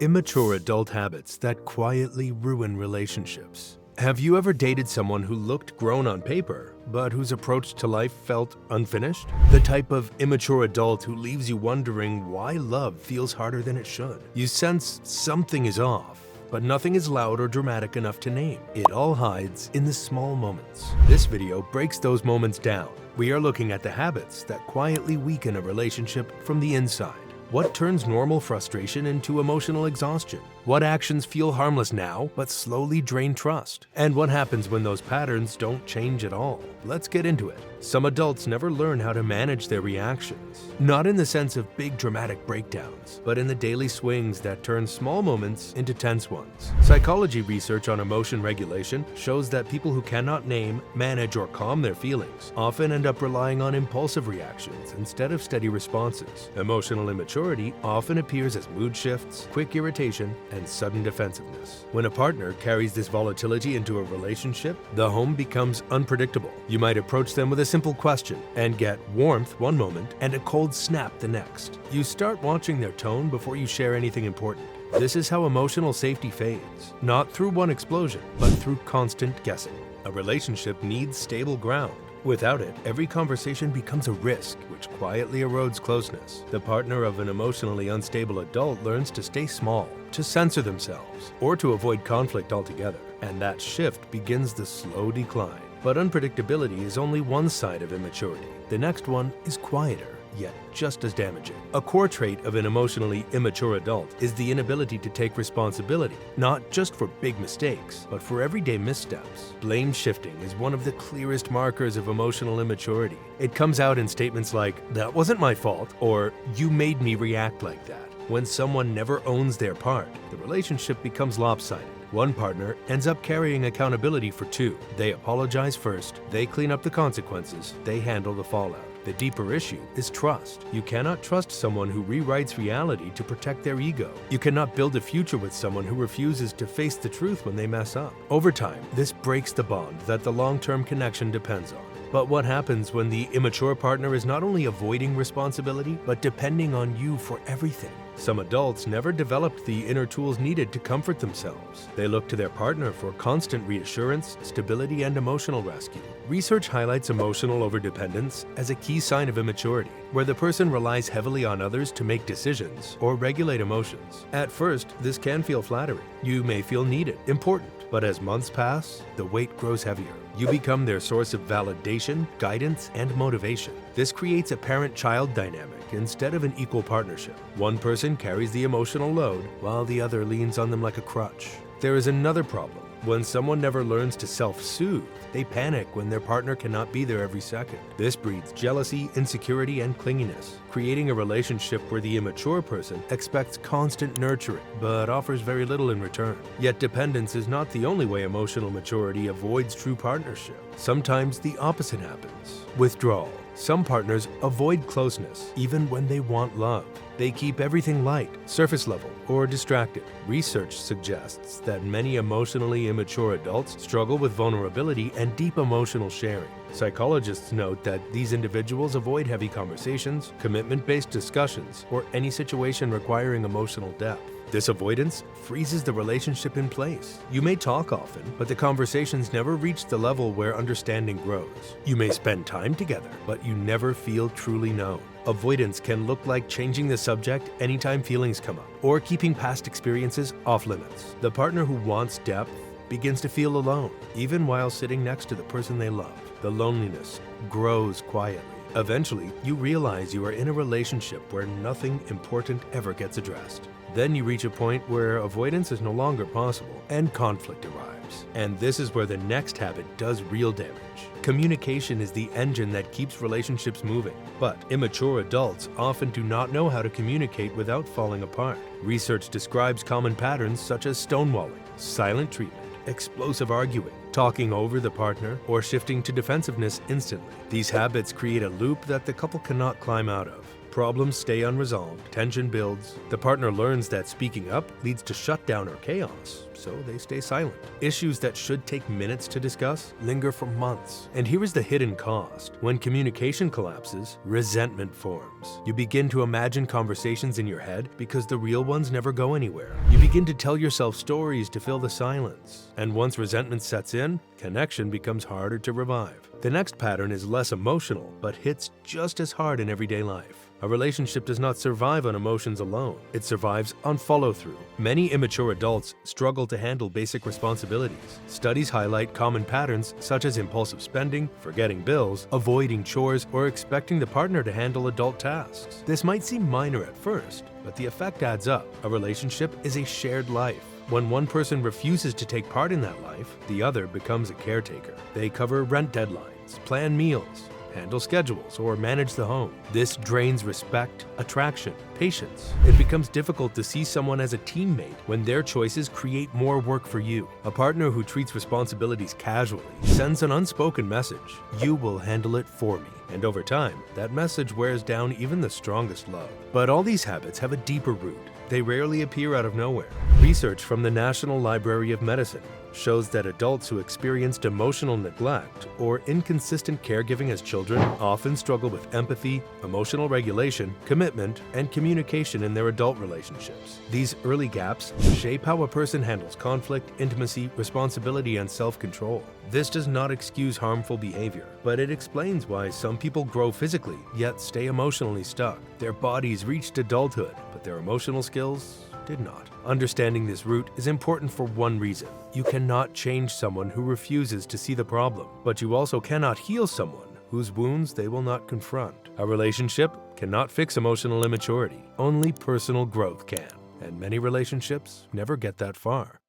Immature adult habits that quietly ruin relationships. Have you ever dated someone who looked grown on paper, but whose approach to life felt unfinished? The type of immature adult who leaves you wondering why love feels harder than it should. You sense something is off, but nothing is loud or dramatic enough to name. It all hides in the small moments. This video breaks those moments down. We are looking at the habits that quietly weaken a relationship from the inside. What turns normal frustration into emotional exhaustion? What actions feel harmless now but slowly drain trust? And what happens when those patterns don't change at all? Let's get into it. Some adults never learn how to manage their reactions. Not in the sense of big dramatic breakdowns, but in the daily swings that turn small moments into tense ones. Psychology research on emotion regulation shows that people who cannot name, manage, or calm their feelings often end up relying on impulsive reactions instead of steady responses. Emotional immaturity often appears as mood shifts, quick irritation, and sudden defensiveness. When a partner carries this volatility into a relationship, the home becomes unpredictable. You might approach them with a simple question and get warmth one moment and a cold snap the next. You start watching their tone before you share anything important. This is how emotional safety fades, not through one explosion, but through constant guessing. A relationship needs stable ground. Without it, every conversation becomes a risk, which quietly erodes closeness. The partner of an emotionally unstable adult learns to stay small, to censor themselves, or to avoid conflict altogether. And that shift begins the slow decline. But unpredictability is only one side of immaturity. The next one is quieter, yet just as damaging. A core trait of an emotionally immature adult is the inability to take responsibility, not just for big mistakes, but for everyday missteps. Blame shifting is one of the clearest markers of emotional immaturity. It comes out in statements like, "That wasn't my fault," or "You made me react like that." When someone never owns their part, the relationship becomes lopsided. One partner ends up carrying accountability for two. They apologize first, they clean up the consequences, they handle the fallout. The deeper issue is trust. You cannot trust someone who rewrites reality to protect their ego. You cannot build a future with someone who refuses to face the truth when they mess up. Over time, this breaks the bond that the long-term connection depends on. But what happens when the immature partner is not only avoiding responsibility, but depending on you for everything? Some adults never developed the inner tools needed to comfort themselves. They look to their partner for constant reassurance, stability, and emotional rescue. Research highlights emotional overdependence as a key sign of immaturity, where the person relies heavily on others to make decisions or regulate emotions. At first, this can feel flattering. You may feel needed, important, but as months pass, the weight grows heavier. You become their source of validation, guidance, and motivation. This creates a parent-child dynamic instead of an equal partnership. One person carries the emotional load, while the other leans on them like a crutch. There is another problem. When someone never learns to self-soothe, they panic when their partner cannot be there every second. This breeds jealousy, insecurity, and clinginess, creating a relationship where the immature person expects constant nurturing, but offers very little in return. Yet dependence is not the only way emotional maturity avoids true partnership. Sometimes the opposite happens. Withdrawal. Some partners avoid closeness, even when they want love. They keep everything light, surface level, or distracted. Research suggests that many emotionally immature adults struggle with vulnerability and deep emotional sharing. Psychologists note that these individuals avoid heavy conversations, commitment-based discussions, or any situation requiring emotional depth. This avoidance freezes the relationship in place. You may talk often, but the conversations never reach the level where understanding grows. You may spend time together, but you never feel truly known. Avoidance can look like changing the subject anytime feelings come up, or keeping past experiences off limits. The partner who wants depth begins to feel alone, even while sitting next to the person they love. The loneliness grows quietly. Eventually, you realize you are in a relationship where nothing important ever gets addressed. Then you reach a point where avoidance is no longer possible and conflict arrives. And this is where the next habit does real damage. Communication is the engine that keeps relationships moving. But immature adults often do not know how to communicate without falling apart. Research describes common patterns such as stonewalling, silent treatment, explosive arguing, talking over the partner, or shifting to defensiveness instantly. These habits create a loop that the couple cannot climb out of. Problems stay unresolved, tension builds. The partner learns that speaking up leads to shutdown or chaos, so they stay silent. Issues that should take minutes to discuss linger for months. And here is the hidden cost. When communication collapses, resentment forms. You begin to imagine conversations in your head because the real ones never go anywhere. You begin to tell yourself stories to fill the silence. And once resentment sets in, connection becomes harder to revive. The next pattern is less emotional, but hits just as hard in everyday life. A relationship does not survive on emotions alone. It survives on follow-through. Many immature adults struggle to handle basic responsibilities. Studies highlight common patterns such as impulsive spending, forgetting bills, avoiding chores, or expecting the partner to handle adult tasks. This might seem minor at first, but the effect adds up. A relationship is a shared life. When one person refuses to take part in that life, the other becomes a caretaker. They cover rent deadlines, plan meals, handle schedules, or manage the home. This drains respect, attraction, patience. It becomes difficult to see someone as a teammate when their choices create more work for you. A partner who treats responsibilities casually sends an unspoken message: you will handle it for me. And over time, that message wears down even the strongest love. But all these habits have a deeper root. They rarely appear out of nowhere. Research from the National Library of Medicine shows that adults who experienced emotional neglect or inconsistent caregiving as children often struggle with empathy, emotional regulation, commitment, and communication in their adult relationships. These early gaps shape how a person handles conflict, intimacy, responsibility, and self-control. This does not excuse harmful behavior, but it explains why some people grow physically, yet stay emotionally stuck. Their bodies reached adulthood, but their emotional skills did not. Understanding this root is important for one reason. You cannot change someone who refuses to see the problem, but you also cannot heal someone whose wounds they will not confront. A relationship cannot fix emotional immaturity. Only personal growth can, and many relationships never get that far.